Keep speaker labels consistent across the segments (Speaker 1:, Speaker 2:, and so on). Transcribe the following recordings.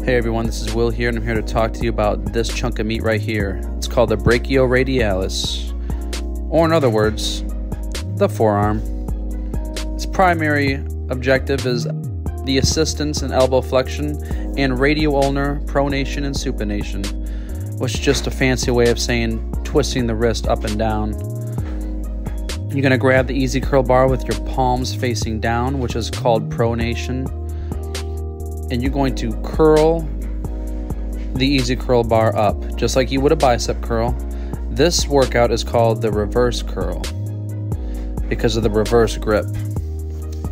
Speaker 1: Hey everyone, this is Will here, and I'm here to talk to you about this chunk of meat right here. It's called the brachioradialis, or in other words, the forearm. Its primary objective is the assistance in elbow flexion and radio-ulnar pronation and supination, which is just a fancy way of saying twisting the wrist up and down. You're going to grab the easy curl bar with your palms facing down, which is called pronation. And you're going to curl the easy curl bar up, just like you would a bicep curl. This workout is called the reverse curl because of the reverse grip.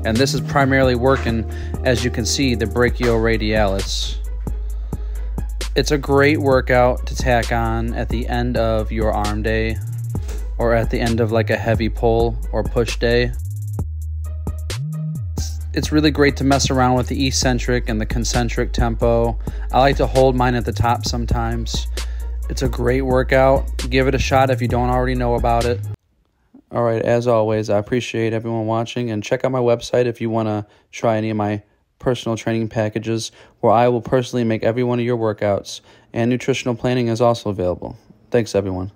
Speaker 1: And this is primarily working, as you can see, the brachioradialis. It's a great workout to tack on at the end of your arm day or at the end of like a heavy pull or push day. It's really great to mess around with the eccentric and the concentric tempo. I like to hold mine at the top sometimes. It's a great workout. Give it a shot if you don't already know about it. All right, as always, I appreciate everyone watching, and check out my website if you want to try any of my personal training packages where I will personally make every one of your workouts, and nutritional planning is also available. Thanks, everyone.